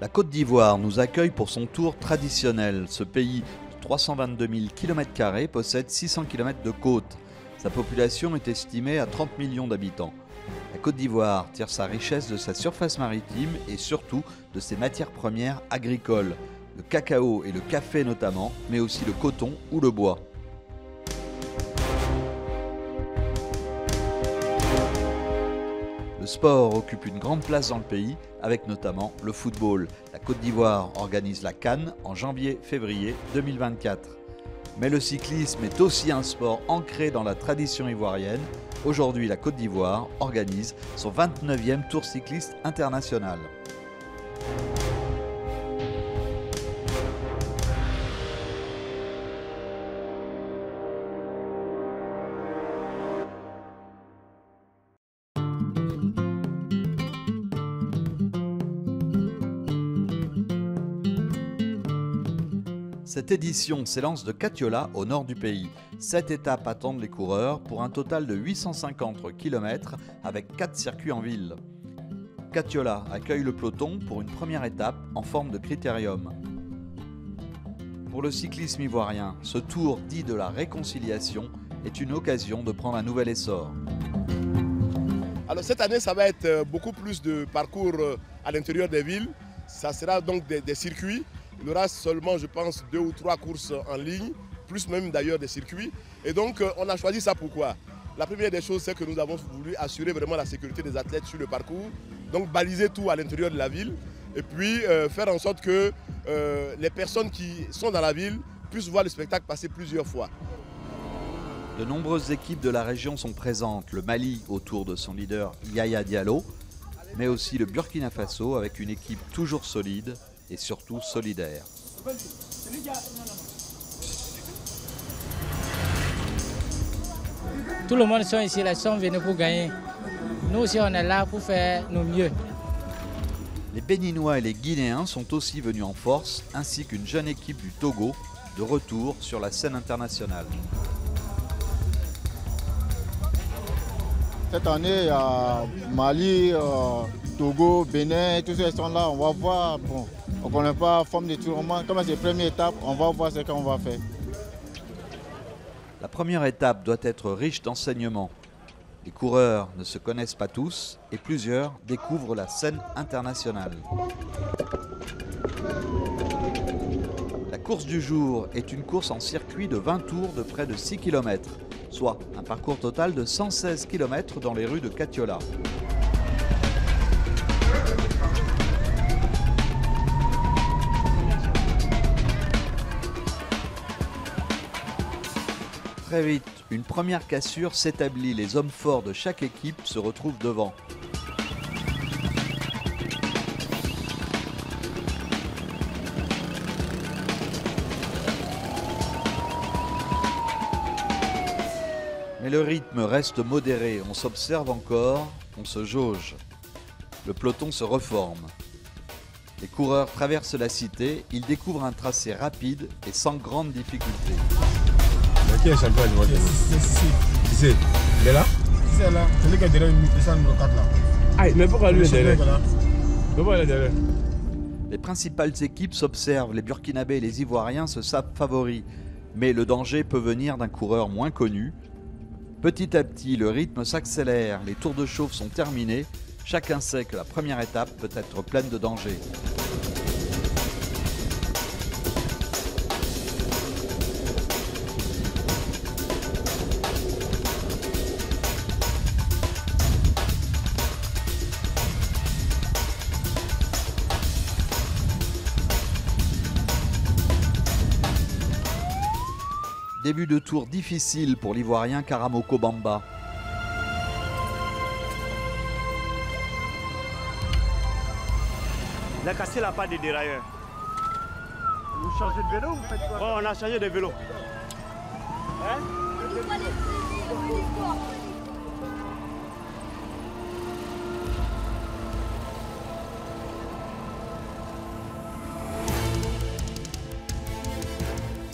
La Côte d'Ivoire nous accueille pour son tour traditionnel. Ce pays de 322 000 km² possède 600 km de côte. Sa population est estimée à 30 millions d'habitants. La Côte d'Ivoire tire sa richesse de sa surface maritime et surtout de ses matières premières agricoles. Le cacao et le café notamment, mais aussi le coton ou le bois. Le sport occupe une grande place dans le pays, avec notamment le football. La Côte d'Ivoire organise la CAN en janvier-février 2024. Mais le cyclisme est aussi un sport ancré dans la tradition ivoirienne. Aujourd'hui, la Côte d'Ivoire organise son 29e Tour cycliste international. Cette édition s'élance de Katiola au nord du pays. 7 étapes attendent les coureurs pour un total de 850 km avec 4 circuits en ville. Katiola accueille le peloton pour une première étape en forme de critérium. Pour le cyclisme ivoirien, ce tour dit de la réconciliation est une occasion de prendre un nouvel essor. Alors cette année, ça va être beaucoup plus de parcours à l'intérieur des villes. Ça sera donc des circuits. Il y aura seulement, je pense, 2 ou 3 courses en ligne, plus même d'ailleurs des circuits. Et donc, on a choisi ça pourquoi? La première des choses, c'est que nous avons voulu assurer vraiment la sécurité des athlètes sur le parcours, donc baliser tout à l'intérieur de la ville, et puis faire en sorte que les personnes qui sont dans la ville puissent voir le spectacle passer plusieurs fois. De nombreuses équipes de la région sont présentes, le Mali autour de son leader Yaya Diallo, mais aussi le Burkina Faso avec une équipe toujours solide et surtout solidaire. Tout le monde sont ici, ils sont venus pour gagner. Nous aussi on est là pour faire nos mieux. Les Béninois et les Guinéens sont aussi venus en force, ainsi qu'une jeune équipe du Togo, de retour sur la scène internationale. Cette année, il y a Mali, Togo, Bénin, tous ceux qui sont là, on va voir. Bon, on ne connaît pas la forme de tournement. Comme c'est la première étape, on va voir ce qu'on va faire. La première étape doit être riche d'enseignements. Les coureurs ne se connaissent pas tous et plusieurs découvrent la scène internationale. La course du jour est une course en circuit de 20 tours de près de 6 km, soit un parcours total de 116 km dans les rues de Katiola. Très vite, une première cassure s'établit. Les hommes forts de chaque équipe se retrouvent devant. Mais le rythme reste modéré. On s'observe encore, on se jauge. Le peloton se reforme. Les coureurs traversent la cité. Ils découvrent un tracé rapide et sans grande difficulté. Qui est champion du monde? C'est il est là? C'est là, c'est lui qui a derrière le numéro 4 là. Ah, mais pourquoi lui est derrière? Pourquoi il est derrière? Les principales équipes s'observent. Les Burkinabés et les Ivoiriens se savent favoris. Mais le danger peut venir d'un coureur moins connu. Petit à petit, le rythme s'accélère. Les tours de chauffe sont terminés. Chacun sait que la première étape peut être pleine de dangers. Début de tour difficile pour l'Ivoirien Karamoko Bamba. Il a cassé la patte des dérailleurs. Vous changez de vélo, vous faites quoi? Bon, on a changé de vélo. Hein?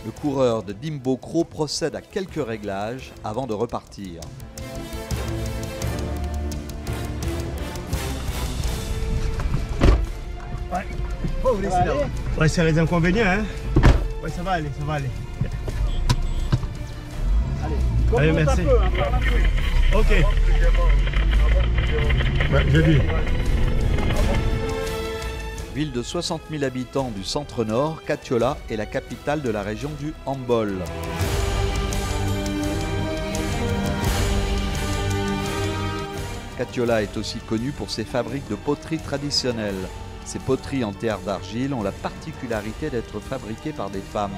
Le coureur de Dimbokro procède à quelques réglages avant de repartir. Ouais. Ouais, c'est les inconvénients, hein. Ouais, ça va aller, ça va aller. Allez, merci. Ok. Ouais, je dis. Ville de 60 000 habitants du centre-nord, Katiola est la capitale de la région du handball. Katiola est aussi connue pour ses fabriques de poterie traditionnelles. Ces poteries en terre d'argile ont la particularité d'être fabriquées par des femmes.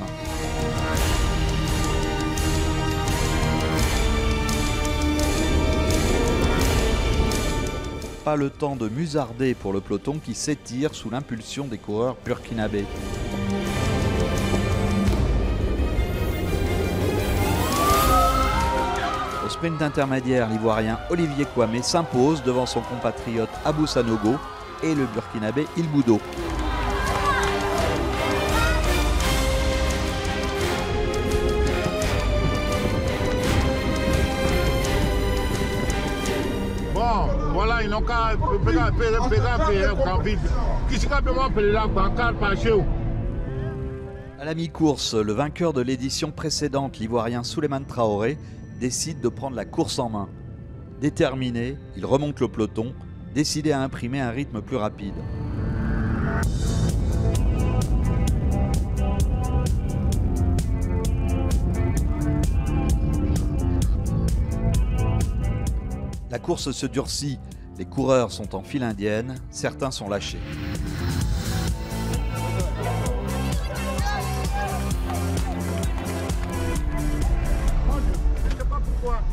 Pas le temps de musarder pour le peloton qui s'étire sous l'impulsion des coureurs burkinabés. Au sprint intermédiaire, l'Ivoirien Olivier Kwame s'impose devant son compatriote Abou Sanogo et le burkinabé Il Boudo. Voilà, ils n'ont qu'à À la mi-course, le vainqueur de l'édition précédente, l'Ivoirien Souleymane Traoré, décide de prendre la course en main. Déterminé, il remonte le peloton, décidé à imprimer un rythme plus rapide. La course se durcit, les coureurs sont en file indienne, certains sont lâchés.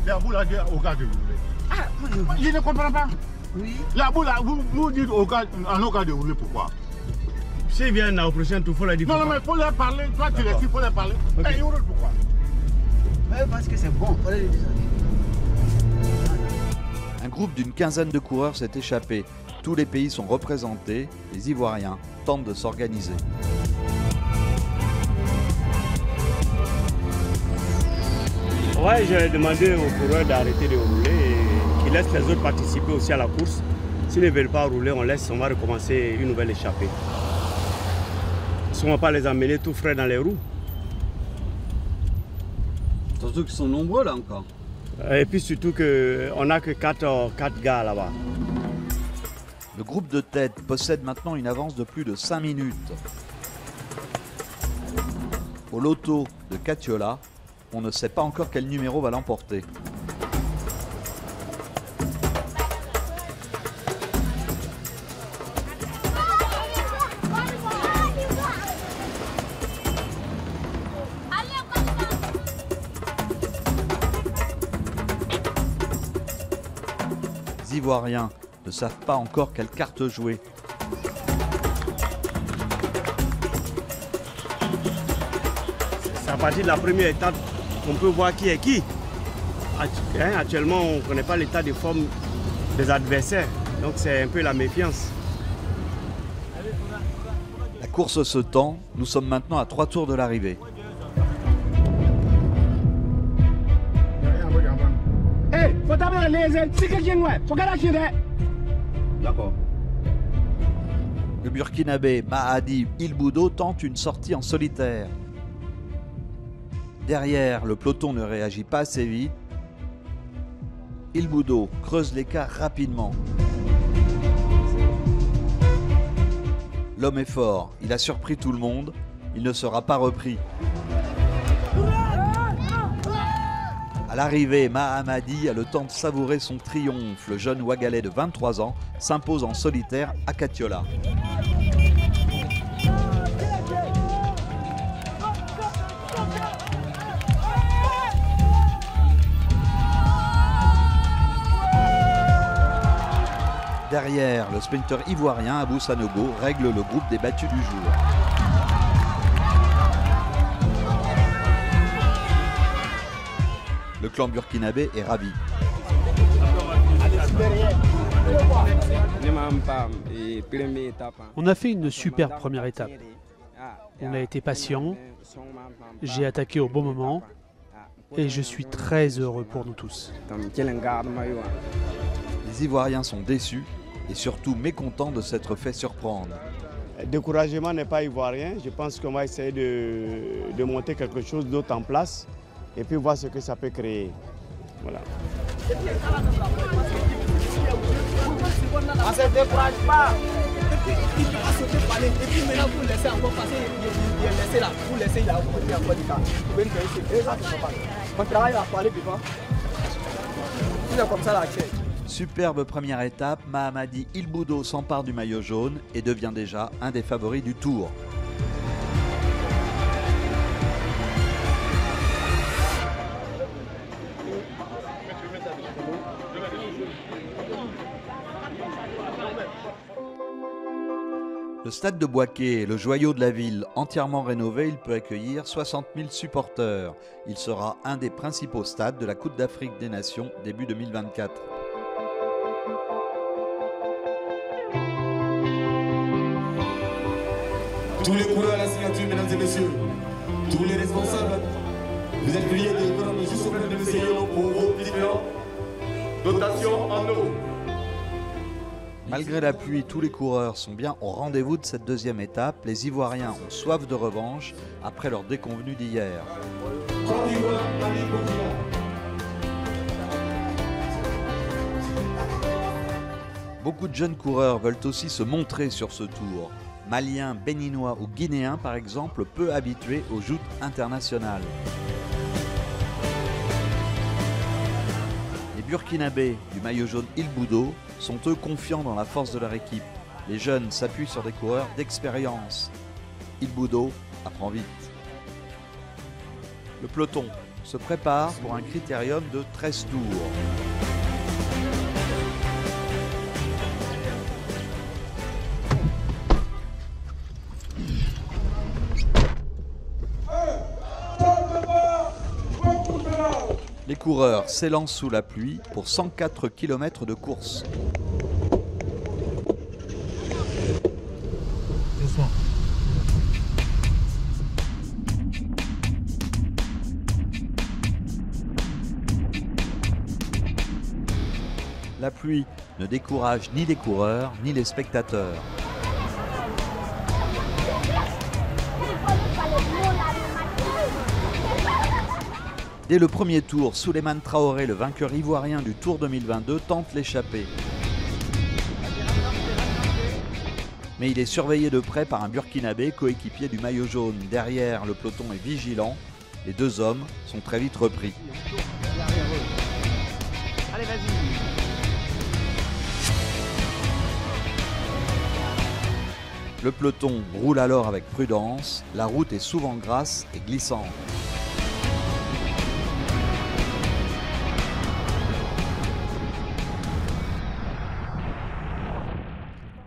La boule a dit au cas de rouler. Ah, je ne comprends pas. Oui. La boule, vous dites en cas de rouler, pourquoi? S'ils viennent au prochain tour, il faut leur dire. Non, mais il faut leur parler. Toi, tu les dis, il faut leur parler. Okay. Et ils roulent pourquoi? Parce que c'est bon, il faut les dire. Un groupe d'une quinzaine de coureurs s'est échappé. Tous les pays sont représentés. Les Ivoiriens tentent de s'organiser. Ouais, j'ai demandé aux coureurs d'arrêter de rouler et qu'ils laissent les autres participer aussi à la course. S'ils ne veulent pas rouler, on va recommencer une nouvelle échappée. Si on ne va pas les emmener tout frais dans les roues. Surtout qu'ils sont nombreux là encore. Et puis surtout qu'on n'a que 4 gars là-bas. Le groupe de tête possède maintenant une avance de plus de 5 minutes. Au loto de Katiola, on ne sait pas encore quel numéro va l'emporter. Les Ivoiriens ne savent pas encore quelle carte jouer. C'est à partir de la première étape qu'on peut voir qui est qui. Actuellement, on ne connaît pas l'état de forme des adversaires, donc c'est un peu la méfiance. La course se tend, nous sommes maintenant à 3 tours de l'arrivée. D'accord. Le burkinabé Mahadi Il Boudo tente une sortie en solitaire. Derrière, le peloton ne réagit pas assez vite. Il Boudo creuse l'écart rapidement. L'homme est fort, il a surpris tout le monde, il ne sera pas repris. À l'arrivée, Mahamadi a le temps de savourer son triomphe. Le jeune Ouagalais de 23 ans s'impose en solitaire à Katiola. Derrière, le sprinter ivoirien Abou Sanogo règle le groupe des battus du jour. Le clan burkinabé est ravi. On a fait une super première étape. On a été patient, j'ai attaqué au bon moment et je suis très heureux pour nous tous. Les Ivoiriens sont déçus et surtout mécontents de s'être fait surprendre. Le découragement n'est pas ivoirien. Je pense qu'on va essayer de monter quelque chose d'autre en place et puis voir ce que ça peut créer. Voilà. On ne se décourage pas. Il va sauter par les. Et puis maintenant, vous laissez encore passer. Il est laissé là. Vous laissez, il a encore du temps. On travaille à parler devant. C'est comme ça là. Superbe première étape, Mahamadi Il Boudo s'empare du maillot jaune et devient déjà un des favoris du Tour. Le stade de Bouaké est le joyau de la ville. Entièrement rénové, il peut accueillir 60 000 supporters. Il sera un des principaux stades de la Coupe d'Afrique des Nations début 2024. Tous les coureurs à la signature, mesdames et messieurs, tous les responsables, vous êtes priés de vous rendre juste auprès de l'essayant pour vos différentes dotations en eau. Malgré la pluie, tous les coureurs sont bien au rendez-vous de cette deuxième étape. Les Ivoiriens ont soif de revanche après leur déconvenue d'hier. Beaucoup de jeunes coureurs veulent aussi se montrer sur ce tour. Maliens, Béninois ou Guinéens par exemple, peu habitués aux joutes internationales. Les Burkinabés du maillot jaune Il Boudo sont eux confiants dans la force de leur équipe. Les jeunes s'appuient sur des coureurs d'expérience. Il Boudo apprend vite. Le peloton se prépare pour un critérium de 13 tours. Les coureurs s'élancent sous la pluie pour 104 km de course. La pluie ne décourage ni les coureurs ni les spectateurs. Dès le premier tour, Souleymane Traoré, le vainqueur ivoirien du Tour 2022, tente l'échappée. Mais il est surveillé de près par un Burkinabé, coéquipier du maillot jaune. Derrière, le peloton est vigilant. Les deux hommes sont très vite repris. Allez, vas-y. Le peloton roule alors avec prudence. La route est souvent grasse et glissante.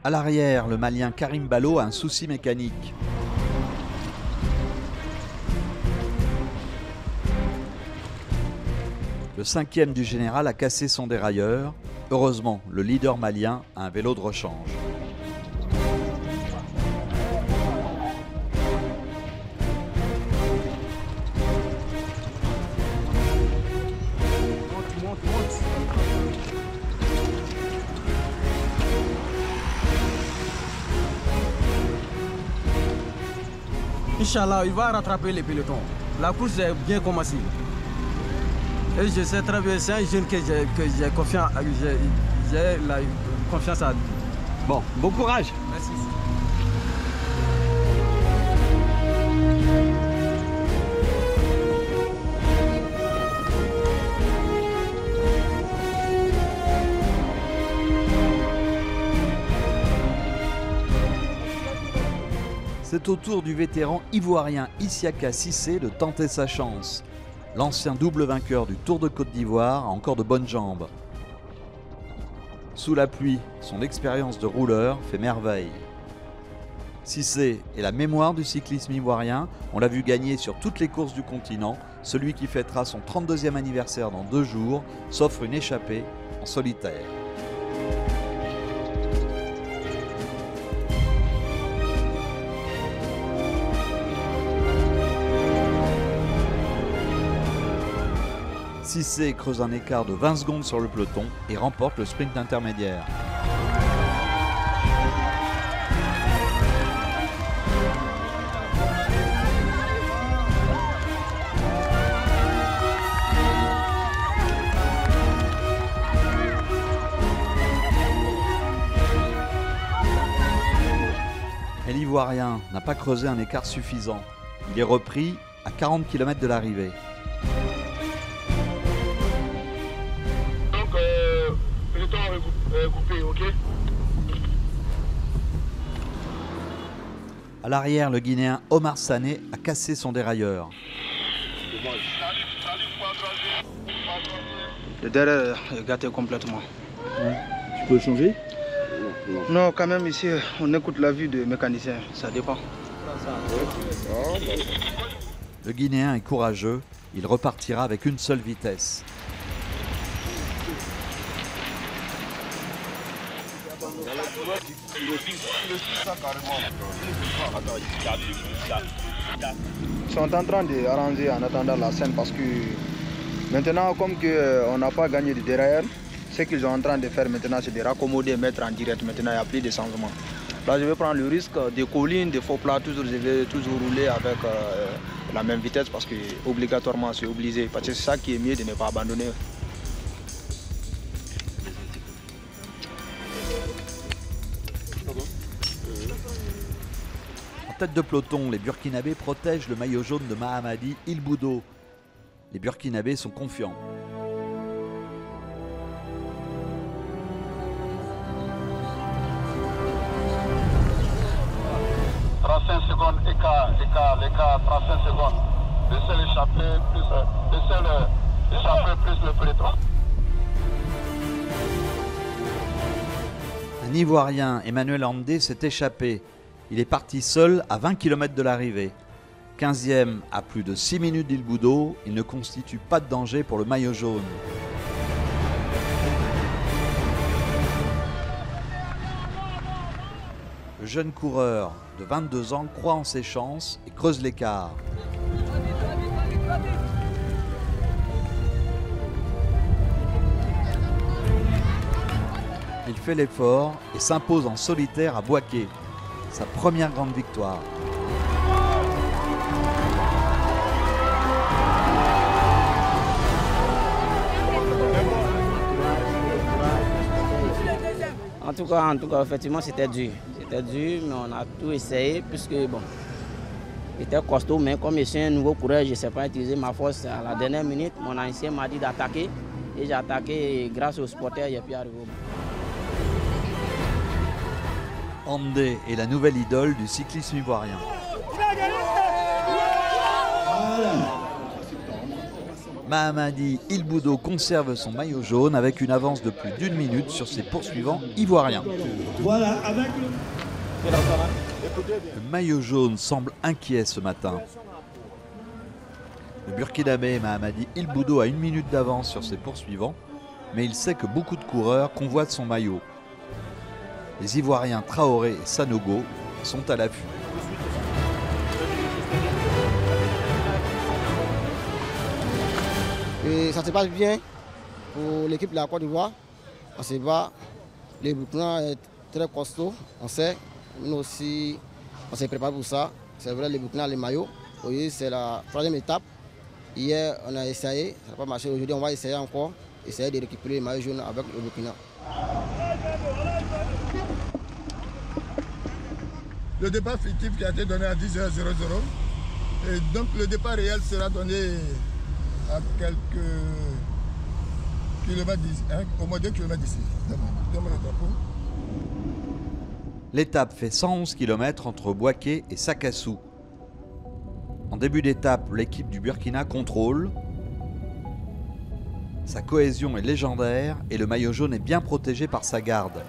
À l'arrière, le Malien Karim Ballo a un souci mécanique. Le 5e du général a cassé son dérailleur. Heureusement, le leader malien a un vélo de rechange. Inch'Allah, il va rattraper les pelotons. La course est bien commencée. Et je sais très bien, c'est un jeune que j'ai confiance à lui. Bon, bon courage. Merci. C'est au tour du vétéran ivoirien Isiaka Cissé de tenter sa chance. L'ancien double vainqueur du Tour de Côte d'Ivoire a encore de bonnes jambes. Sous la pluie, son expérience de rouleur fait merveille. Cissé est la mémoire du cyclisme ivoirien. On l'a vu gagner sur toutes les courses du continent. Celui qui fêtera son 32e anniversaire dans 2 jours s'offre une échappée en solitaire. Cissé creuse un écart de 20 secondes sur le peloton et remporte le sprint intermédiaire. l'Ivoirien n'a pas creusé un écart suffisant. Il est repris à 40 km de l'arrivée. Donc, peloton coupé, ok? À l'arrière, le Guinéen Omar Sané a cassé son dérailleur. Le derrière est gâté complètement. Tu peux le changer? Non, quand même ici, on écoute l'avis du mécanicien, ça dépend. Le Guinéen est courageux, il repartira avec une seule vitesse. Ils sont en train d'arranger en attendant la scène parce que maintenant, comme on n'a pas gagné de derrière, ce qu'ils sont en train de faire maintenant, c'est de raccommoder, mettre en direct. Maintenant, il n'y a plus de changement. Là, je vais prendre le risque des collines, des faux plats, toujours, je vais toujours rouler avec la même vitesse parce que obligatoirement, c'est obligé. Parce que c'est ça qui est mieux de ne pas abandonner. En tête de peloton, les Burkinabés protègent le maillot jaune de Mahamadi Il Boudo. Les Burkinabés sont confiants. Secondes, écart, 35 secondes. Laissez l'échapper plus le peloton. Un Ivoirien, Emmanuel Andé, s'est échappé. Il est parti seul à 20 km de l'arrivée. 15e à plus de 6 minutes d'Il Boudo, il ne constitue pas de danger pour le maillot jaune. Le jeune coureur de 22 ans croit en ses chances et creuse l'écart. Il fait l'effort et s'impose en solitaire à Bouaké. Sa première grande victoire. En tout cas, effectivement, c'était dur. C'était dur, mais on a tout essayé, puisque, bon, j'étais costaud, mais comme je suis un nouveau coureur, je ne sais pas utiliser ma force à la dernière minute. Mon ancien m'a dit d'attaquer, et j'ai attaqué, et grâce aux supporters, j'ai pu arriver au bout. Andé est la nouvelle idole du cyclisme ivoirien. Mahamadi Il Boudo conserve son maillot jaune avec une avance de plus d'1 minute sur ses poursuivants ivoiriens. Le maillot jaune semble inquiet ce matin. Le Burkinabé Mahamadi Il Boudo a 1 minute d'avance sur ses poursuivants, mais il sait que beaucoup de coureurs convoitent son maillot. Les Ivoiriens Traoré et Sanogo sont à l'affût. Et ça se passe bien pour l'équipe de la Côte d'Ivoire. On se bat. Le Burkina est très costaud, on sait. Nous aussi, on s'est préparé pour ça. C'est vrai, le Burkina a les maillots. Oui, c'est la 3e étape. Hier, on a essayé, ça n'a pas marché. Aujourd'hui, on va essayer encore, essayer de récupérer les maillots jaunes avec le Burkina. Le départ fictif qui a été donné à 10h00. Et donc le départ réel sera donné à quelques kilomètres d'ici, hein, au moins 2 kilomètres d'ici. L'étape fait 111 km entre Bouaké et Sakassou. En début d'étape, l'équipe du Burkina contrôle. Sa cohésion est légendaire et le maillot jaune est bien protégé par sa garde.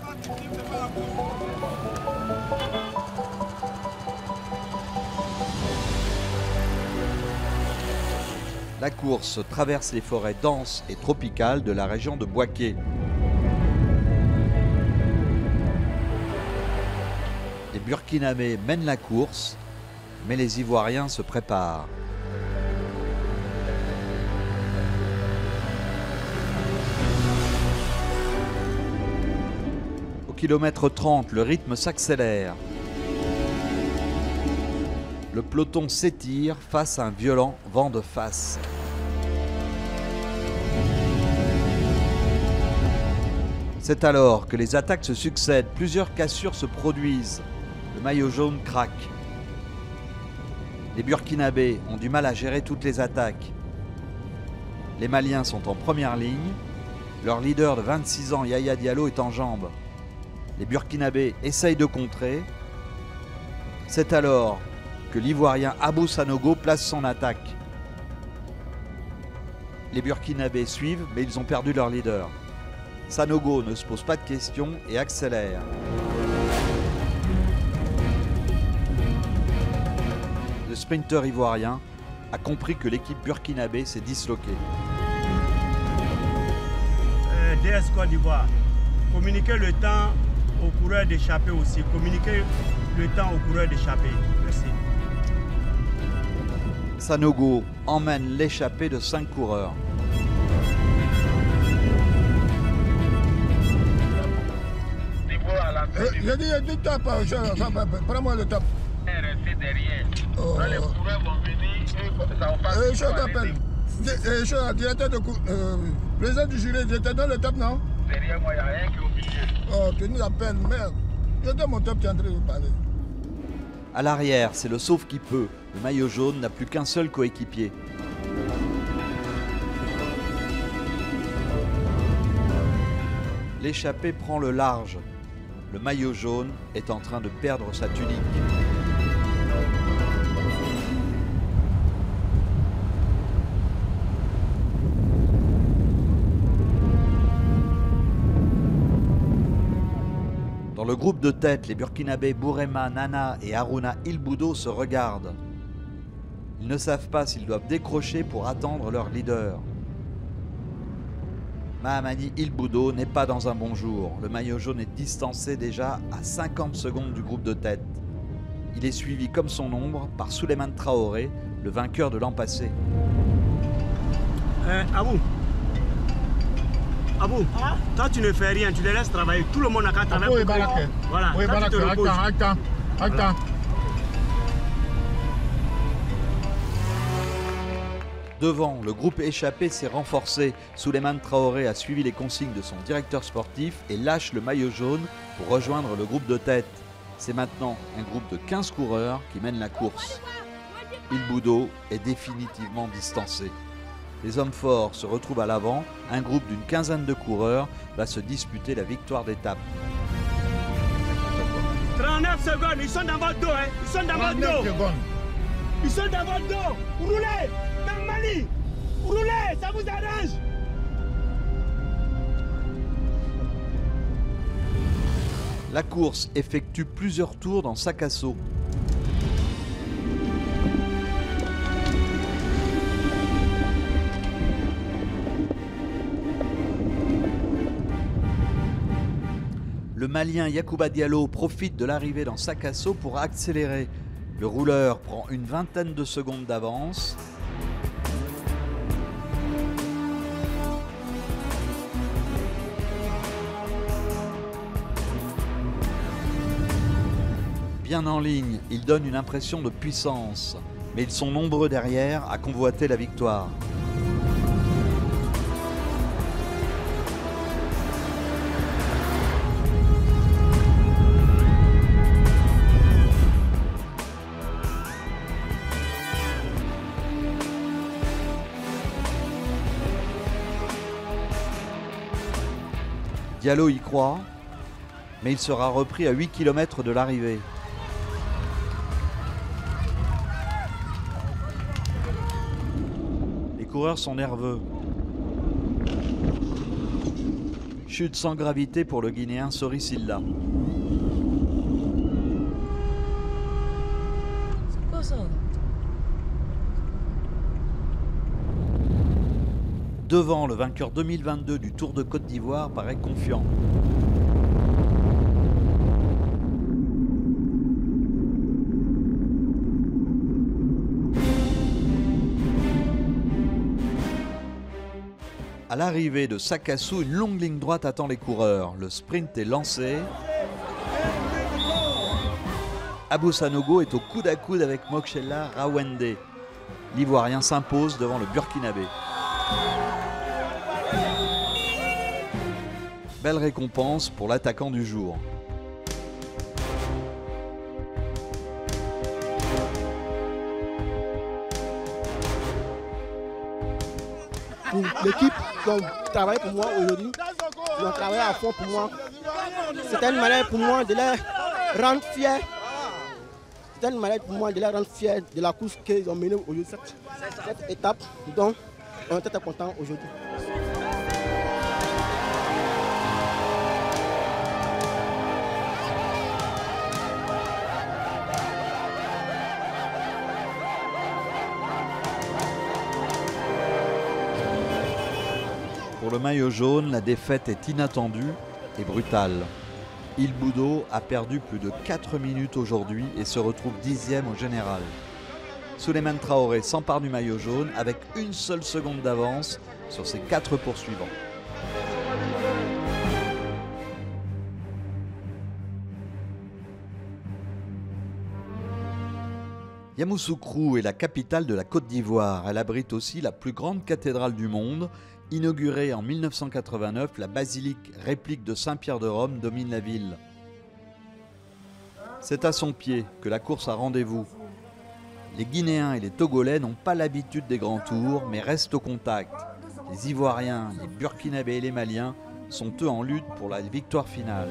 La course traverse les forêts denses et tropicales de la région de Bouaké. Les Burkinabés mènent la course, mais les Ivoiriens se préparent. Au kilomètre 30, le rythme s'accélère. Le peloton s'étire face à un violent vent de face. C'est alors que les attaques se succèdent, plusieurs cassures se produisent. Le maillot jaune craque. Les Burkinabés ont du mal à gérer toutes les attaques. Les Maliens sont en première ligne. Leur leader de 26 ans, Yaya Diallo, est en jambes. Les Burkinabés essayent de contrer. C'est alors que l'Ivoirien Abou Sanogo place son attaque. Les Burkinabés suivent, mais ils ont perdu leur leader. Sanogo ne se pose pas de questions et accélère. Le sprinter ivoirien a compris que l'équipe burkinabé s'est disloquée. DS Côte d'Ivoire, communiquez le temps aux coureurs d'échapper aussi. Communiquez le temps aux coureurs d'échapper. Merci. Sanogo emmène l'échappée de 5 coureurs. J'ai dit, il y a du top, prends-moi le top. Restez derrière. Quand les coureurs vont venir, ça va pas. Je t'appelle. Je suis directeur de président du jury, j'étais dans le top, non? Derrière moi, il n'y a rien qui est au milieu. Oh, tu nous appelles, merde. Je donne mon top, tu es en train de vous parler. À l'arrière, c'est le sauve qui peut. Le maillot jaune n'a plus qu'un seul coéquipier. L'échappée prend le large. Le maillot jaune est en train de perdre sa tunique. Dans le groupe de tête, les Burkinabés Bourema, Nana et Haruna Ilboudo se regardent. Ils ne savent pas s'ils doivent décrocher pour attendre leur leader. Mahamani Ilboudo n'est pas dans un bon jour. Le maillot jaune est distancé déjà à 50 secondes du groupe de tête. Il est suivi comme son ombre par Souleymane Traoré, le vainqueur de l'an passé. Abou, toi tu ne fais rien, tu les laisses travailler. Tout le monde a qu'à travailler. Voilà, oui, toi, tu te reposes. Attends. Devant, le groupe échappé s'est renforcé. Souleymane Traoré a suivi les consignes de son directeur sportif et lâche le maillot jaune pour rejoindre le groupe de tête. C'est maintenant un groupe de 15 coureurs qui mène la course. Ilboudo est définitivement distancé. Les hommes forts se retrouvent à l'avant. Un groupe d'une quinzaine de coureurs va se disputer la victoire d'étape. 39 secondes, ils sont dans votre dos, hein. Ils sont dans votre dos. Ils sont dans votre dos. Roulez, même Mali. Roulez, ça vous arrange. La course effectue plusieurs tours dans sac à seau. Le Malien Yacouba Diallo profite de l'arrivée dans sac à seau pour accélérer. Le rouleur prend une vingtaine de secondes d'avance. Bien en ligne, il donne une impression de puissance, mais ils sont nombreux derrière à convoiter la victoire. Diallo y croit, mais il sera repris à 8 km de l'arrivée. Les coureurs sont nerveux. Chute sans gravité pour le Guinéen Sori Silla. C'est quoi ça? Devant, le vainqueur 2022 du Tour de Côte d'Ivoire paraît confiant. À l'arrivée de Sakassou, une longue ligne droite attend les coureurs. Le sprint est lancé. Abou Sanogo est au coude à coude avec Mokshela Rawende. L'Ivoirien s'impose devant le Burkinabé. Belle récompense pour l'attaquant du jour. pour l'équipe qui ont travaillé pour moi aujourd'hui, qui ont travaillé à fond pour moi. C'était une manière pour moi de les rendre fiers. C'était une manière pour moi de les rendre fiers de la course qu'ils ont menée aujourd'hui, cette étape. Donc, on était contents aujourd'hui. Pour le maillot jaune, la défaite est inattendue et brutale. Il Boudo a perdu plus de 4 minutes aujourd'hui et se retrouve 10e au général. Souleymane Traoré s'empare du maillot jaune avec une seule seconde d'avance sur ses 4 poursuivants. Yamoussoukro est la capitale de la Côte d'Ivoire. Elle abrite aussi la plus grande cathédrale du monde. Inaugurée en 1989, la basilique réplique de Saint-Pierre de Rome domine la ville. C'est à son pied que la course a rendez-vous. Les Guinéens et les Togolais n'ont pas l'habitude des grands tours, mais restent au contact. Les Ivoiriens, les Burkinabés et les Maliens sont eux en lutte pour la victoire finale.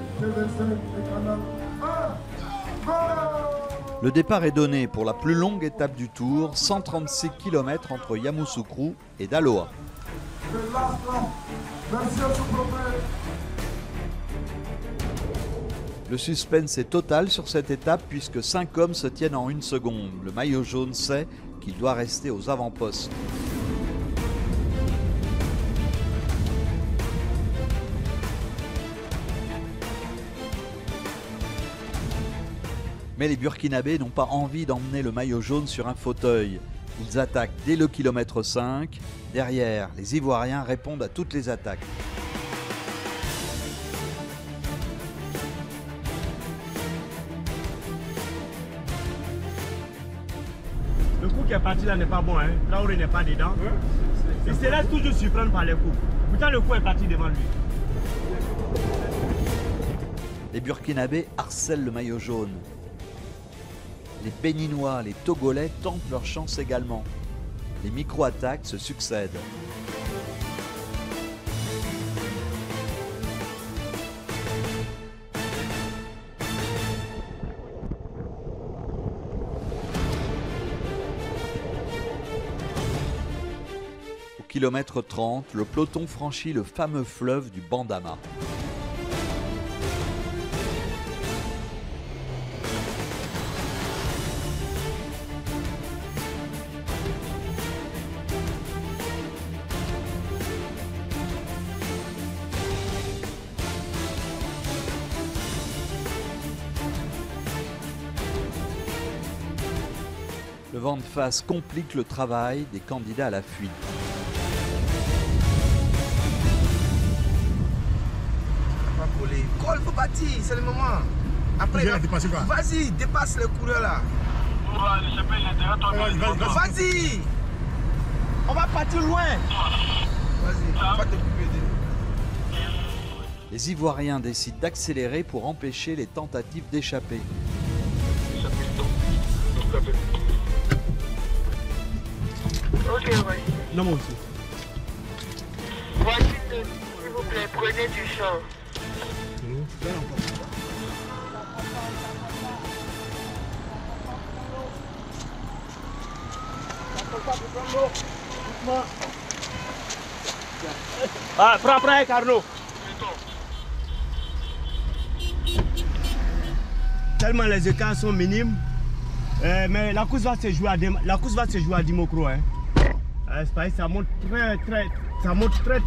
Le départ est donné pour la plus longue étape du tour, 136 km entre Yamoussoukro et Daloa. Le suspense est total sur cette étape puisque 5 hommes se tiennent en une seconde. Le maillot jaune sait qu'il doit rester aux avant-postes. Mais les Burkinabés n'ont pas envie d'emmener le maillot jaune sur un fauteuil. Ils attaquent dès le kilomètre 5. Derrière, les Ivoiriens répondent à toutes les attaques. Le coup qui est parti là n'est pas bon, hein. Traoré n'est pas dedans. Il se laisse toujours surprendre par les coups. Pourtant le coup est parti devant lui. Les Burkinabés harcèlent le maillot jaune. Les Béninois, les Togolais tentent leur chance également. Les micro-attaques se succèdent. Au kilomètre 30, le peloton franchit le fameux fleuve du Bandama. Le vent de face complique le travail des candidats à la fuite. Col, faut partir, c'est le moment. Après, vas-y, dépasse le coureur là. Vas-y, on va partir loin. Vas-y, on va te couper. Les Ivoiriens décident d'accélérer pour empêcher les tentatives d'échapper. Ok, ouais. Non, moi aussi. Voici, s'il vous plaît, prenez du champ. Ah, prends, Carlo. Tellement les écarts sont minimes, mais la course va se jouer à Dimokro. Hein. C'est pareil, ça monte très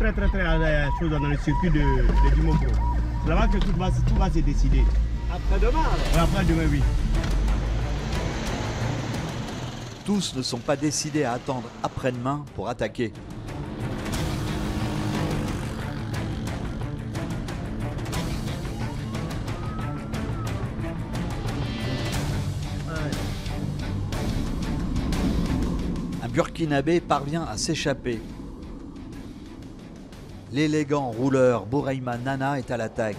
à la chose dans le circuit de Dimokro. C'est là-bas que tout va se décider. Après-demain alors? Après-demain, oui. Tous ne sont pas décidés à attendre après-demain pour attaquer. Un Burkinabé parvient à s'échapper. L'élégant rouleur Bouraïma Nana est à l'attaque.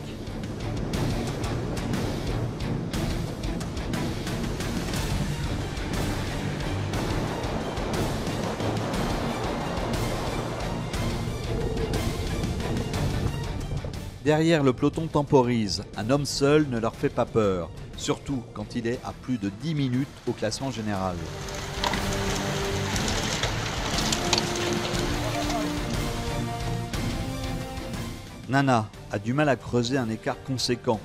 Derrière, le peloton temporise. Un homme seul ne leur fait pas peur, surtout quand il est à plus de 10 minutes au classement général. Nana a du mal à creuser un écart conséquent.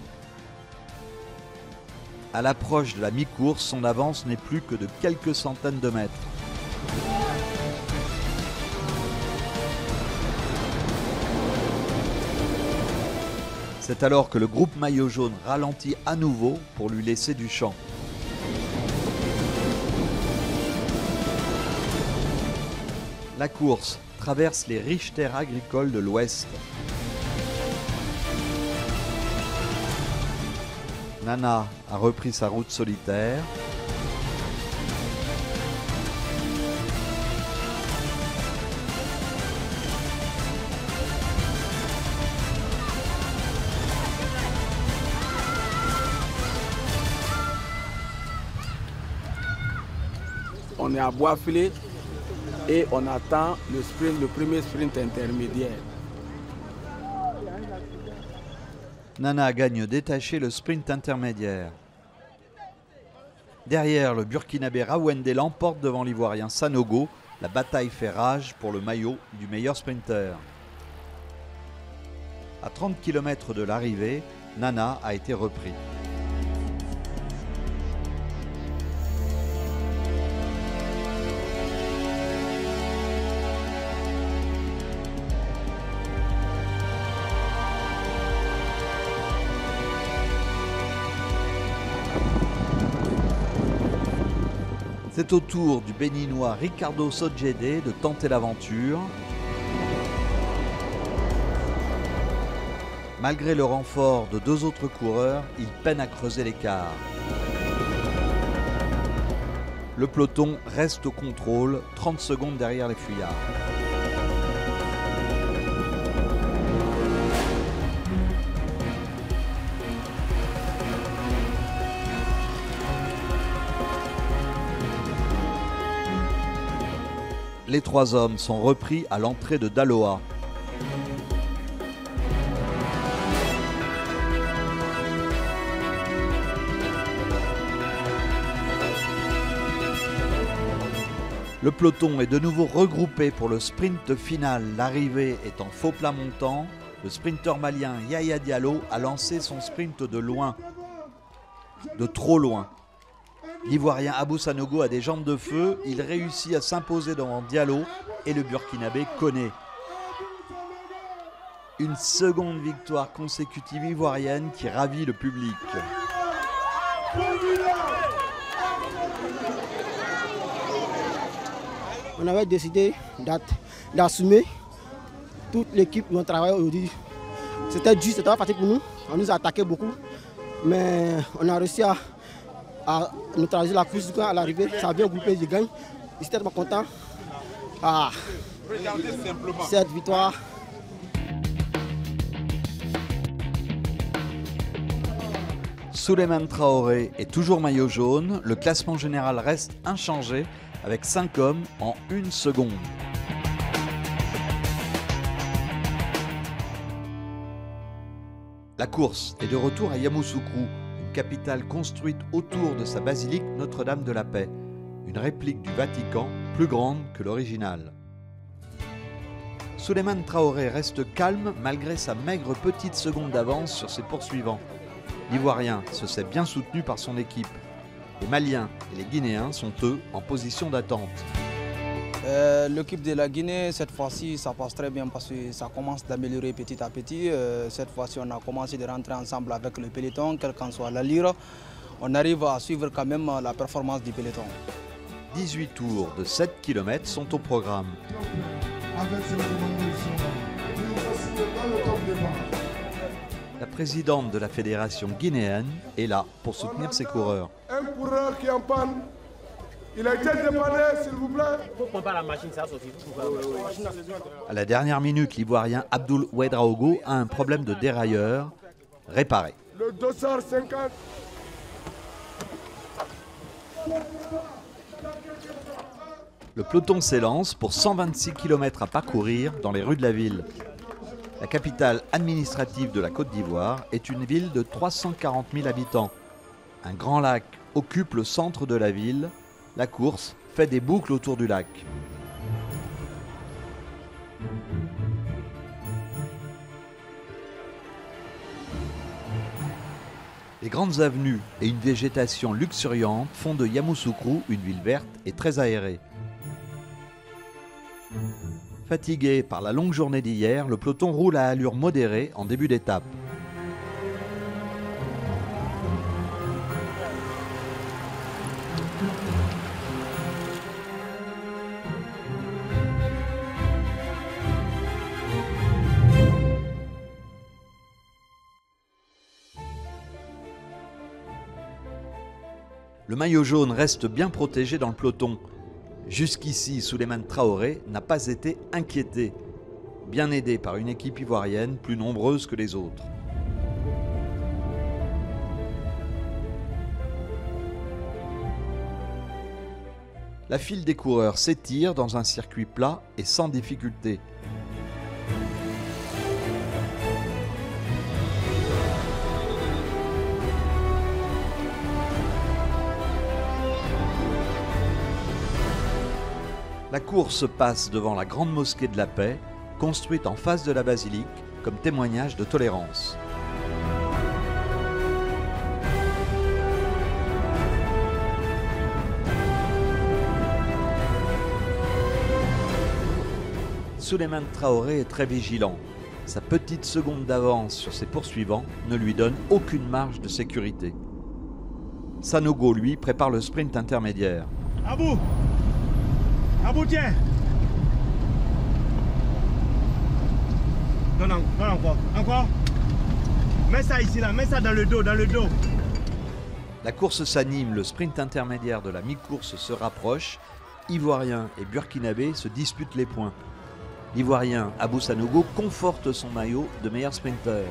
À l'approche de la mi-course, son avance n'est plus que de quelques centaines de mètres. C'est alors que le groupe maillot jaune ralentit à nouveau pour lui laisser du champ. La course traverse les riches terres agricoles de l'Ouest. Nana a repris sa route solitaire. On est à Bois-Filé et on attend le premier sprint intermédiaire. Nana gagne détaché le sprint intermédiaire. Derrière, le Burkinabé Rawende l'emporte devant l'Ivoirien Sanogo. La bataille fait rage pour le maillot du meilleur sprinter. À 30 km de l'arrivée, Nana a été repris. C'est au tour du Béninois Ricardo Sodjede de tenter l'aventure. Malgré le renfort de deux autres coureurs, il peine à creuser l'écart. Le peloton reste au contrôle, 30 secondes derrière les fuyards. Les trois hommes sont repris à l'entrée de Daloa. Le peloton est de nouveau regroupé pour le sprint final. L'arrivée est en faux plat montant. Le sprinter malien Yaya Diallo a lancé son sprint de loin, de trop loin. L'Ivoirien Abou Sanogo a des jambes de feu, il réussit à s'imposer devant Diallo et le Burkinabé Koné. Une seconde victoire consécutive ivoirienne qui ravit le public. On avait décidé d'assumer toute l'équipe dont on travaille aujourd'hui. C'était dur, c'était pas facile pour nous, on nous a attaqué beaucoup, mais on a réussi à neutraliser la course à l'arrivée, ça a bien groupé, je gagne. J'étais tellement content. Cette victoire. Souleymane Traoré est toujours maillot jaune. Le classement général reste inchangé avec 5 hommes en 1 seconde. La course est de retour à Yamoussoukro, une capitale construite autour de sa basilique Notre-Dame de la Paix, une réplique du Vatican plus grande que l'original. Souleymane Traoré reste calme malgré sa maigre petite seconde d'avance sur ses poursuivants. L'Ivoirien se sait bien soutenu par son équipe. Les Maliens et les Guinéens sont eux en position d'attente. L'équipe de la Guinée, cette fois-ci, ça passe très bien parce que ça commence d'améliorer petit à petit. Cette fois-ci, on a commencé de rentrer ensemble avec le peloton, quelle qu'en soit l'allure. On arrive à suivre quand même la performance du peloton. 18 tours de 7 km sont au programme. La présidente de la fédération guinéenne est là pour soutenir ses coureurs. Un coureur qui est en panne, il a été dépanné, s'il vous plaît. À la dernière minute, l'Ivoirien Abdoul Ouedraogo a un problème de dérailleur réparé. Le dossard 50. Le peloton s'élance pour 126 km à parcourir dans les rues de la ville. La capitale administrative de la Côte d'Ivoire est une ville de 340 000 habitants. Un grand lac occupe le centre de la ville. La course fait des boucles autour du lac. Les grandes avenues et une végétation luxuriante font de Yamoussoukro une ville verte et très aérée. Fatigué par la longue journée d'hier, le peloton roule à allure modérée en début d'étape. Le maillot jaune reste bien protégé dans le peloton. Jusqu'ici, Souleymane Traoré n'a pas été inquiété, bien aidé par une équipe ivoirienne plus nombreuse que les autres. La file des coureurs s'étire dans un circuit plat et sans difficulté. La course passe devant la grande mosquée de la Paix, construite en face de la basilique, comme témoignage de tolérance. Souleymane Traoré est très vigilant. Sa petite seconde d'avance sur ses poursuivants ne lui donne aucune marge de sécurité. Sanogo, lui, prépare le sprint intermédiaire. Abou, tiens. Non, encore. Encore. Mets ça ici, là. Mets ça dans le dos, La course s'anime, le sprint intermédiaire de la mi-course se rapproche. Ivoiriens et Burkinabés se disputent les points. L'Ivoirien Abou Sanogo conforte son maillot de meilleur sprinter.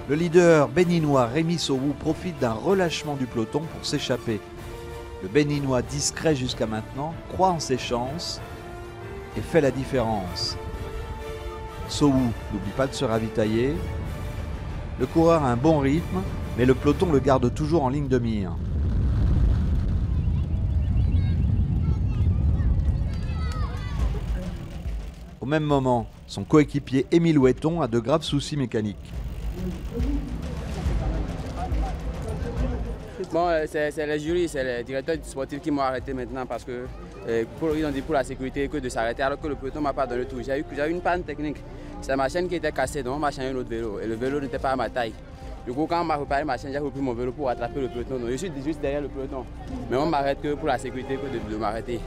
Le leader béninois Rémi Sowou profite d'un relâchement du peloton pour s'échapper. Le béninois discret jusqu'à maintenant croit en ses chances et fait la différence. Sowou n'oublie pas de se ravitailler. Le coureur a un bon rythme, mais le peloton le garde toujours en ligne de mire. Au même moment, son coéquipier Émile Ouetton a de graves soucis mécaniques. Bon, c'est les jurys, c'est les directeurs sportifs qui m'ont arrêté maintenant parce que ils ont dit pour la sécurité que de s'arrêter alors que le peloton m'a pas donné tout. J'ai eu une panne technique. C'est ma chaîne qui était cassée, donc on m'a changé un autre vélo et le vélo n'était pas à ma taille. Du coup, quand on m'a réparé ma chaîne, j'ai repris mon vélo pour attraper le peloton. Donc, je suis juste derrière le peloton. Mais on m'arrête que pour la sécurité que de m'arrêter.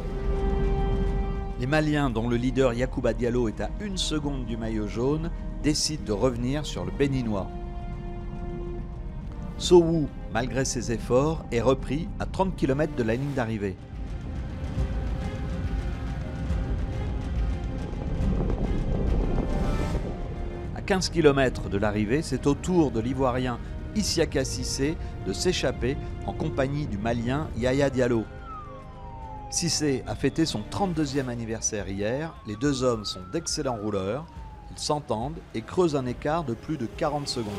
Les Maliens, dont le leader Yacouba Diallo est à 1 seconde du maillot jaune, décident de revenir sur le béninois. Sowou, malgré ses efforts, est repris à 30 km de la ligne d'arrivée. À 15 km de l'arrivée, c'est au tour de l'Ivoirien Issiaka Cissé de s'échapper en compagnie du Malien Yaya Diallo. Cissé a fêté son 32e anniversaire hier, les deux hommes sont d'excellents rouleurs, ils s'entendent et creusent un écart de plus de 40 secondes.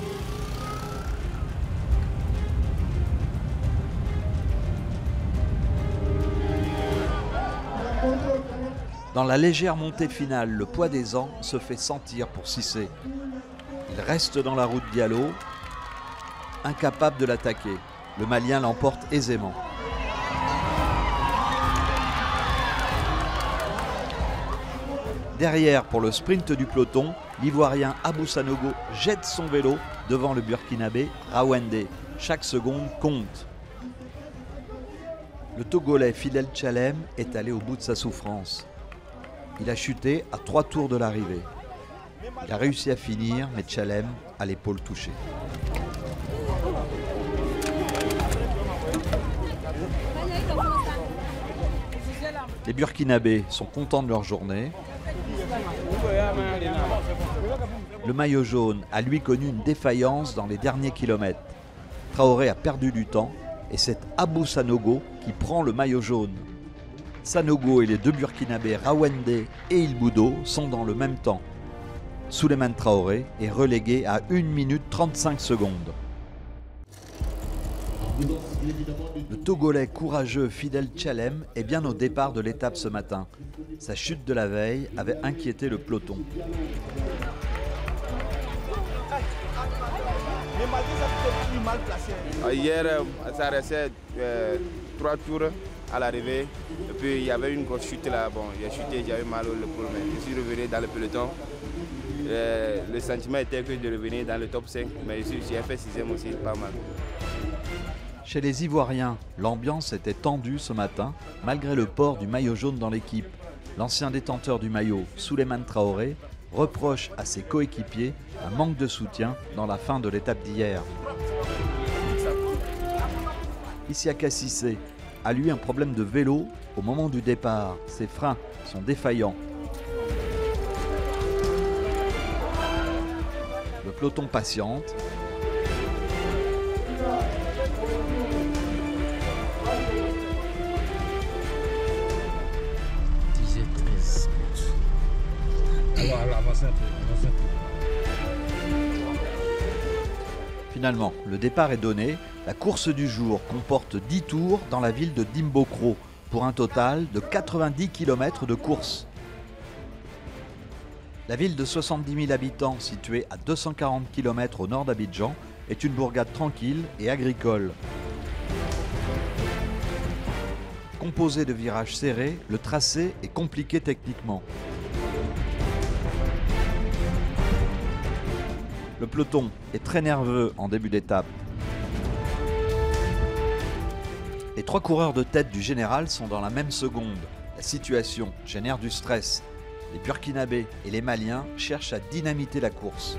Dans la légère montée finale, le poids des ans se fait sentir pour Cissé. Il reste dans la route Diallo, incapable de l'attaquer. Le Malien l'emporte aisément. Derrière, pour le sprint du peloton, l'Ivoirien Abou Sanogo jette son vélo devant le Burkinabé Rawende. Chaque seconde compte. Le Togolais Fidel Tchalem est allé au bout de sa souffrance. Il a chuté à 3 tours de l'arrivée. Il a réussi à finir, mais Tchalem a l'épaule touchée. Les Burkinabés sont contents de leur journée. Le maillot jaune a lui connu une défaillance dans les derniers kilomètres. Traoré a perdu du temps et c'est Abou Sanogo qui prend le maillot jaune. Sanogo et les deux Burkinabés Rawende et Ilboudo sont dans le même temps. Souleymane Traoré est relégué à 1 minute 35 secondes. Le Togolais courageux Fidel Tchalem est bien au départ de l'étape ce matin. Sa chute de la veille avait inquiété le peloton. Hier, ça restait 3 tours à l'arrivée. Et puis il y avait une grosse chute là. Bon, j'ai chuté, j'avais mal au l'épaule, mais je suis revenu dans le peloton. Le sentiment était que de revenir dans le top 5, mais j'ai fait 6e aussi, pas mal. Chez les Ivoiriens, l'ambiance était tendue ce matin, malgré le port du maillot jaune dans l'équipe. L'ancien détenteur du maillot, Souleymane Traoré, reproche à ses coéquipiers un manque de soutien dans la fin de l'étape d'hier. Isiaka Cissé a lui un problème de vélo au moment du départ. Ses freins sont défaillants. Le peloton patiente. Finalement, le départ est donné. La course du jour comporte 10 tours dans la ville de Dimbokro pour un total de 90 km de course. La ville de 70 000 habitants, située à 240 km au nord d'Abidjan, est une bourgade tranquille et agricole. Composé de virages serrés, le tracé est compliqué techniquement. Le peloton est très nerveux en début d'étape. Les 3 coureurs de tête du général sont dans la même seconde. La situation génère du stress. Les Burkinabés et les Maliens cherchent à dynamiter la course.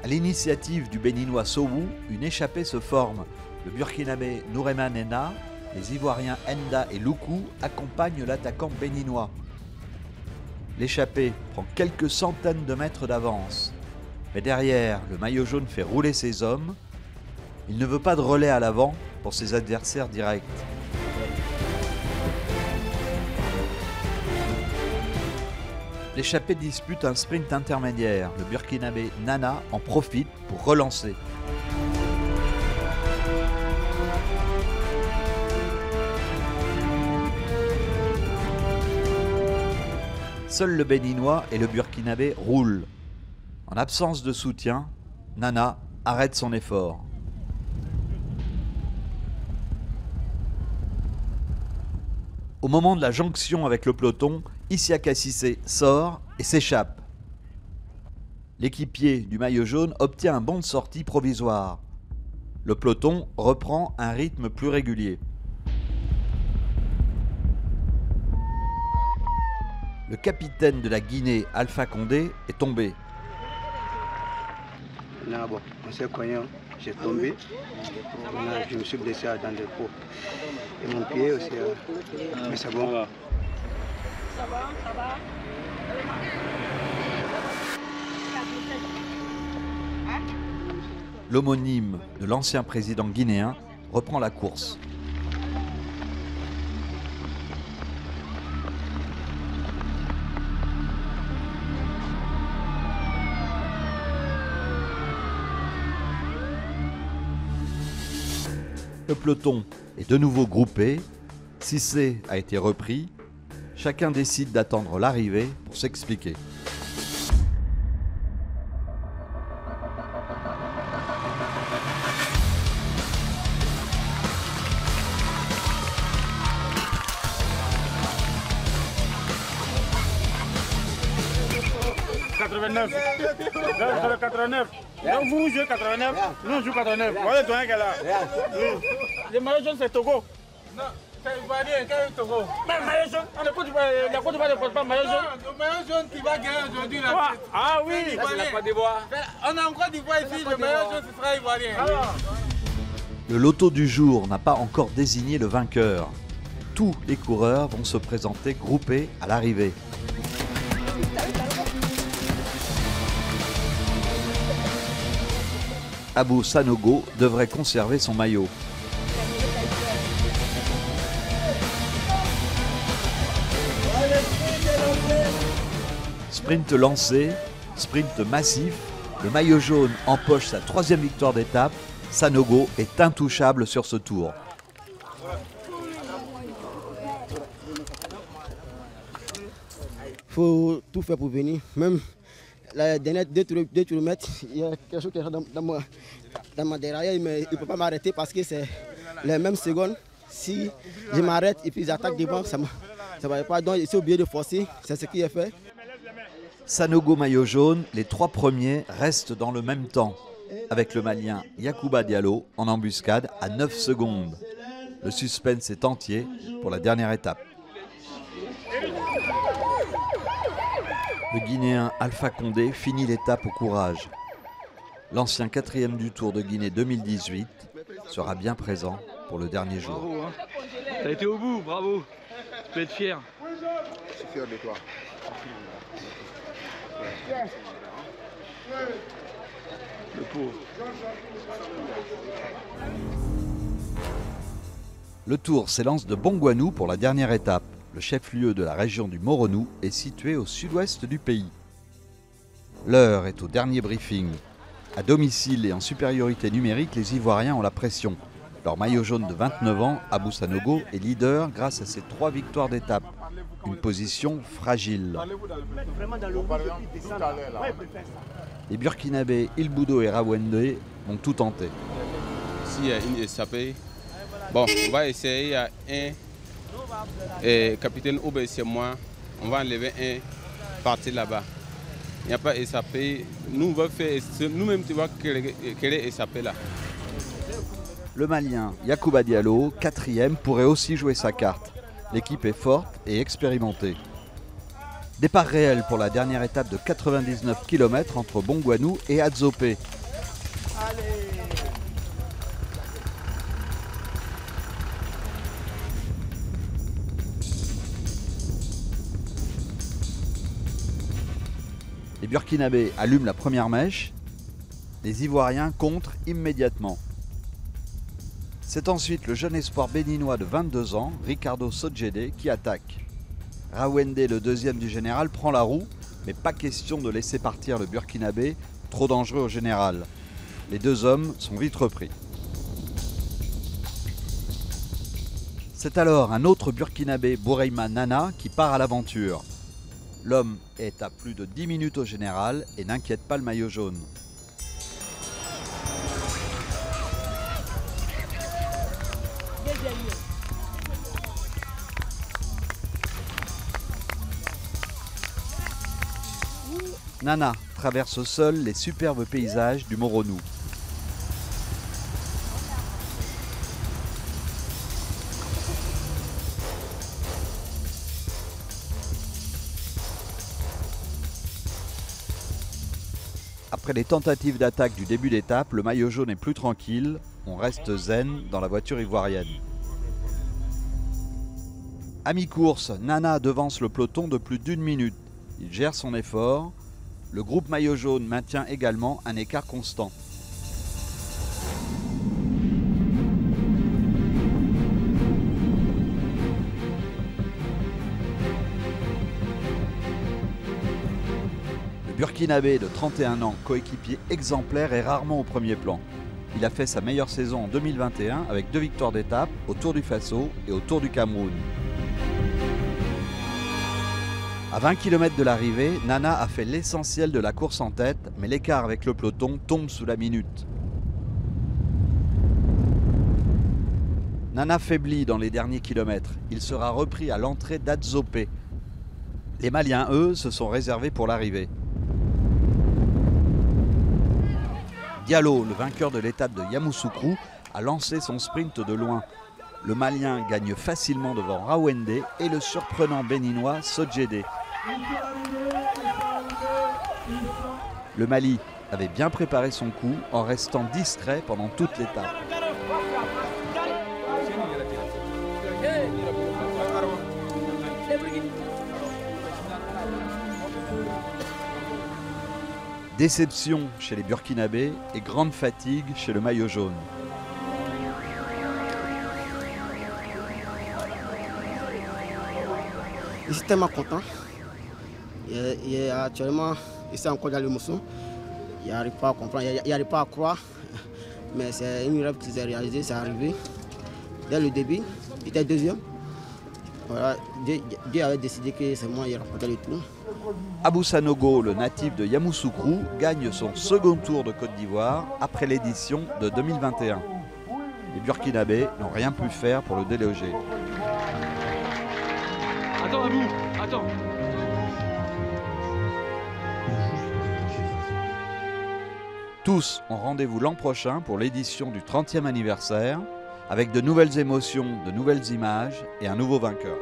À l'initiative du Béninois Sowou, une échappée se forme. Le Burkinabé Nourema Nena, les Ivoiriens Enda et Loukou accompagnent l'attaquant béninois. L'échappée prend quelques centaines de mètres d'avance. Mais derrière, le maillot jaune fait rouler ses hommes. Il ne veut pas de relais à l'avant pour ses adversaires directs. L'échappée dispute un sprint intermédiaire. Le Burkinabé Nana en profite pour relancer. Seul le Béninois et le Burkinabé roulent. En absence de soutien, Nana arrête son effort. Au moment de la jonction avec le peloton, Isiaka Cissé sort et s'échappe. L'équipier du maillot jaune obtient un bon de sortie provisoire. Le peloton reprend un rythme plus régulier. Le capitaine de la Guinée, Alpha Condé, est tombé. Là, bon, on s'est cogné, j'ai tombé. Là, je me suis blessé dans le pot. Et mon pied aussi. Mais c'est bon. Ça va, ça va. L'homonyme de l'ancien président guinéen reprend la course. Le peloton est de nouveau groupé. Cissé a été repris. Chacun décide d'attendre l'arrivée pour s'expliquer. Le 89. Donc vous jouez 89, nous on joue 89. Voilà le tournoi qu'elle a. Le maillot jaune c'est Togo. Non, c'est Ivoirien, c'est Togo. Mais le maillot jaune, la Côte d'Ivoire ne pose pas le maillot jaune. Le maillot jaune qui va gagner aujourd'hui là. Ah oui, c'est la Côte d'Ivoire. On a en Côte d'Ivoire ici, le maillot jaune ce sera Ivoirien. Le loto du jour n'a pas encore désigné le vainqueur. Tous les coureurs vont se présenter groupés à l'arrivée. Abou Sanogo devrait conserver son maillot. Sprint lancé, sprint massif, le maillot jaune empoche sa 3e victoire d'étape. Sanogo est intouchable sur ce tour. Il faut tout faire pour venir. Même la dernière 2 km, il y a quelque chose qui est dans ma déraillère, mais il ne peut pas m'arrêter parce que c'est les mêmes secondes. Si je m'arrête et puis j'attaque devant, ça ne va pas. Donc, je suis obligé de forcer. C'est ce qui est fait. Sanogo maillot jaune, les 3 premiers restent dans le même temps, avec le Malien Yacouba Diallo en embuscade à 9 secondes. Le suspense est entier pour la dernière étape. Le Guinéen Alpha Condé finit l'étape au courage. L'ancien 4e du Tour de Guinée 2018 sera bien présent pour le dernier jour. Bravo, hein. T'as été au bout, bravo. Tu peux être fier. Je suis fier de toi. Le pauvre. Le Tour s'élance de Bongouanou pour la dernière étape. Le chef-lieu de la région du Moronou est situé au sud-ouest du pays. L'heure est au dernier briefing. À domicile et en supériorité numérique, les Ivoiriens ont la pression. Leur maillot jaune de 29 ans, Abou Sanogo, est leader grâce à ses 3 victoires d'étape. Une position fragile. Les Burkinabés Ilboudo et Rawende vont tout tenter. S'il y a une échappée, bon, on va essayer à un. Et capitaine Oube, c'est moi, on va enlever un parti là-bas. Il n'y a pas échappé. Nous, on va faire, nous-mêmes, tu vas querer échapper là. Le Malien Yacouba Diallo, 4e, pourrait aussi jouer sa carte. L'équipe est forte et expérimentée. Départ réel pour la dernière étape de 99 km entre Bongouanou et Adzopé. Les Burkinabés allument la première mèche. Les Ivoiriens contrent immédiatement. C'est ensuite le jeune espoir béninois de 22 ans, Ricardo Sodjede, qui attaque. Rawende, le 2e du général, prend la roue, mais pas question de laisser partir le Burkinabé, trop dangereux au général. Les 2 hommes sont vite repris. C'est alors un autre Burkinabé, Boureima Nana, qui part à l'aventure. L'homme est à plus de 10 minutes au général et n'inquiète pas le maillot jaune. Nana traverse seul les superbes paysages du Moronou. Après les tentatives d'attaque du début d'étape, le maillot jaune est plus tranquille. On reste zen dans la voiture ivoirienne. À mi-course, Nana devance le peloton de plus d'1 minute. Il gère son effort. Le groupe maillot jaune maintient également un écart constant. Le Burkinabé de 31 ans, coéquipier exemplaire, est rarement au premier plan. Il a fait sa meilleure saison en 2021 avec 2 victoires d'étape au Tour du Faso et au Tour du Cameroun. À 20 km de l'arrivée, Nana a fait l'essentiel de la course en tête, mais l'écart avec le peloton tombe sous la minute. Nana faiblit dans les derniers kilomètres. Il sera repris à l'entrée d'Adzopé. Les Maliens, eux, se sont réservés pour l'arrivée. Diallo, le vainqueur de l'étape de Yamoussoukro, a lancé son sprint de loin. Le Malien gagne facilement devant Rawende et le surprenant béninois Sodjede. Le Mali avait bien préparé son coup en restant discret pendant toute l'étape. Déception chez les Burkinabés et grande fatigue chez le maillot jaune. Je suis tellement content. Et actuellement, il est encore dans l'émotion. Il n'arrive pas à comprendre, il n'arrive pas à croire. Mais c'est une rêve qui s'est réalisée, c'est arrivé. Dès le début, il était deuxième. Voilà, Dieu avait décidé que c'est moi qui remportais le tour. Abou Sanogo, le natif de Yamoussoukro, gagne son second tour de Côte d'Ivoire après l'édition de 2021. Les Burkinabés n'ont rien pu faire pour le déloger. Attends, Abou, attends. Tous ont rendez-vous l'an prochain pour l'édition du 30e anniversaire, avec de nouvelles émotions, de nouvelles images et un nouveau vainqueur.